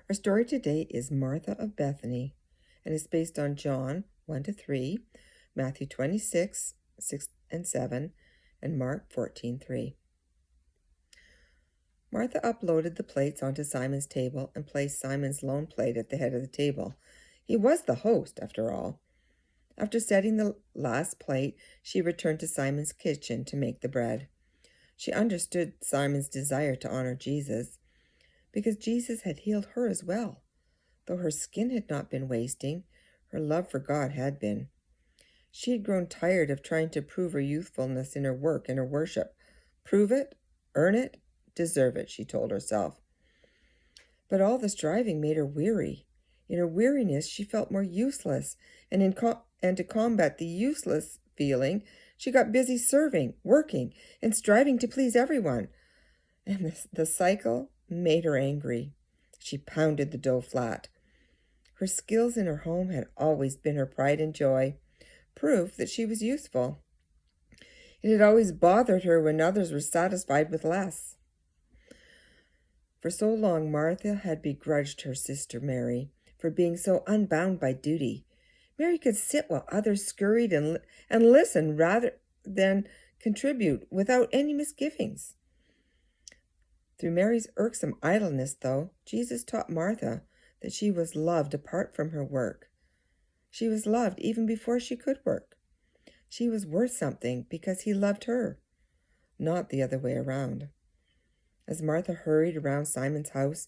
Our story today is Martha of Bethany, and it's based on John 1-3, Matthew 26, 6 and 7, and Mark 14:3. Martha uploaded the plates onto Simon's table and placed Simon's lone plate at the head of the table. He was the host, after all. After setting the last plate, she returned to Simon's kitchen to make the bread. She understood Simon's desire to honor Jesus, because Jesus had healed her as well. Though her skin had not been wasting, her love for God had been. She had grown tired of trying to prove her youthfulness in her work and her worship. Prove it, earn it, deserve it, she told herself. But all the striving made her weary. In her weariness, she felt more useless, and to combat the useless feeling, she got busy serving, working, and striving to please everyone. And the cycle made her angry. She pounded the dough flat. Her skills in her home had always been her pride and joy, proof that she was useful. It had always bothered her when others were satisfied with less. For so long, Martha had begrudged her sister Mary for being so unbound by duty. Mary could sit while others scurried and listen rather than contribute without any misgivings. Through Mary's irksome idleness, though, Jesus taught Martha that she was loved apart from her work. She was loved even before she could work. She was worth something because he loved her, not the other way around. As Martha hurried around Simon's house,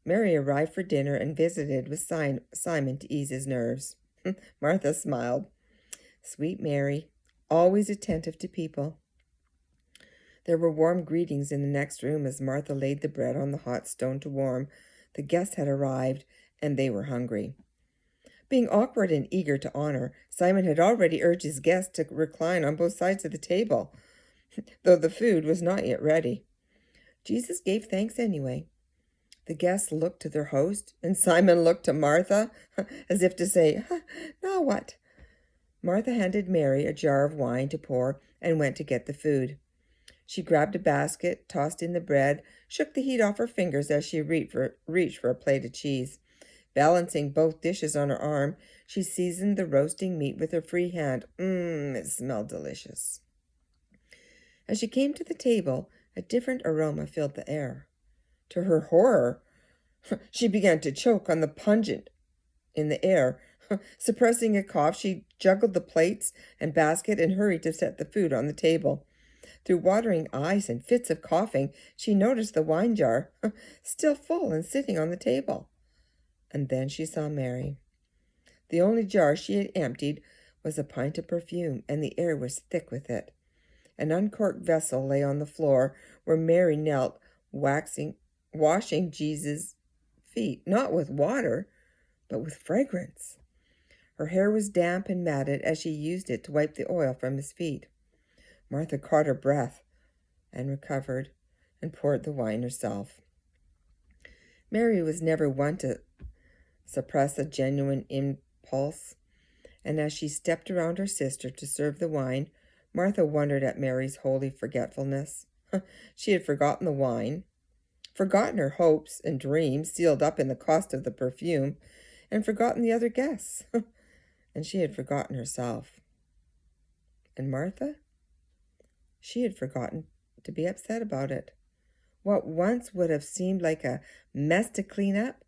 Mary arrived for dinner and visited with Simon to ease his nerves. Martha smiled. Sweet Mary, always attentive to people. There were warm greetings in the next room as Martha laid the bread on the hot stone to warm. The guests had arrived, and they were hungry. Being awkward and eager to honor, Simon had already urged his guests to recline on both sides of the table, though the food was not yet ready. Jesus gave thanks anyway. The guests looked to their host, and Simon looked to Martha, as if to say, now what? Martha handed Mary a jar of wine to pour and went to get the food. She grabbed a basket, tossed in the bread, shook the heat off her fingers as she reached for a plate of cheese. Balancing both dishes on her arm, she seasoned the roasting meat with her free hand. It smelled delicious. As she came to the table, a different aroma filled the air. To her horror, she began to choke on the pungent in the air. Suppressing a cough, she juggled the plates and basket and hurried to set the food on the table. Through watering eyes and fits of coughing, she noticed the wine jar, still full and sitting on the table. And then she saw Mary. The only jar she had emptied was a pint of perfume, and the air was thick with it. An uncorked vessel lay on the floor where Mary knelt, washing Jesus' feet, not with water, but with fragrance. Her hair was damp and matted as she used it to wipe the oil from his feet. Martha caught her breath and recovered and poured the wine herself. Mary was never one to suppress a genuine impulse, and as she stepped around her sister to serve the wine, Martha wondered at Mary's holy forgetfulness. She had forgotten the wine, forgotten her hopes and dreams sealed up in the cost of the perfume, and forgotten the other guests. And she had forgotten herself. And Martha? She had forgotten to be upset about it. What once would have seemed like a mess to clean up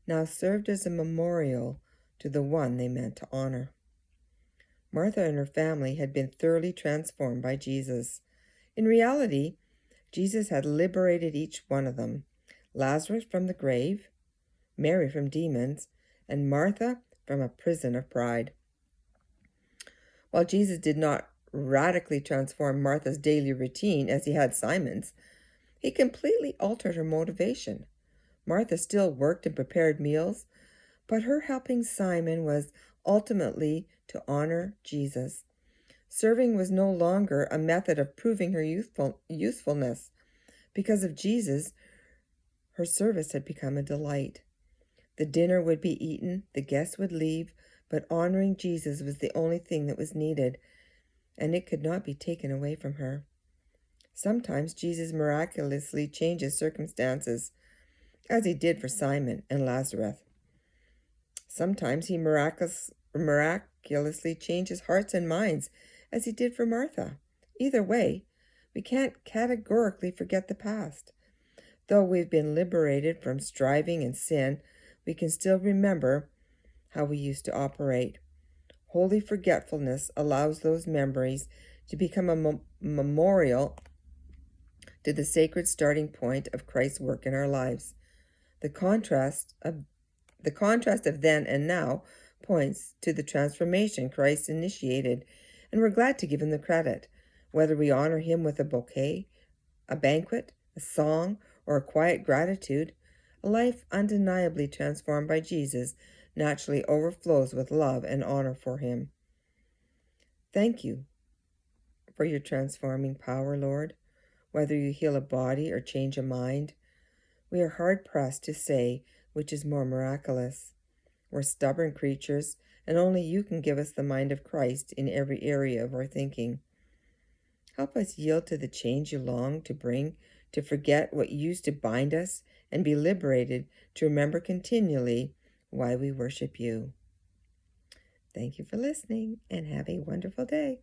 now served as a memorial to the one they meant to honor. Martha and her family had been thoroughly transformed by Jesus. In reality, Jesus had liberated each one of them, Lazarus from the grave, Mary from demons, and Martha from a prison of pride. While Jesus did not radically transform Martha's daily routine as he had Simon's, he completely altered her motivation. Martha still worked and prepared meals, but her helping Simon was ultimately to honor Jesus. Serving was no longer a method of proving her usefulness. Because of Jesus, her service had become a delight. The dinner would be eaten, the guests would leave, but honoring Jesus was the only thing that was needed, and it could not be taken away from her. Sometimes Jesus miraculously changes circumstances. as he did for Simon and Lazarus. Sometimes he miraculously changes hearts and minds, as he did for Martha. Either way, we can't categorically forget the past. Though we've been liberated from striving and sin, we can still remember how we used to operate. Holy forgetfulness allows those memories to become a memorial to the sacred starting point of Christ's work in our lives. The contrast of then and now points to the transformation Christ initiated, and we're glad to give him the credit. Whether we honor him with a bouquet, a banquet, a song, or a quiet gratitude, a life undeniably transformed by Jesus naturally overflows with love and honor for him. Thank you for your transforming power, Lord. Whether you heal a body or change a mind, we are hard-pressed to say which is more miraculous. We're stubborn creatures, and only you can give us the mind of Christ in every area of our thinking. Help us yield to the change you long to bring, to forget what used to bind us, and be liberated to remember continually why we worship you. Thank you for listening, and have a wonderful day.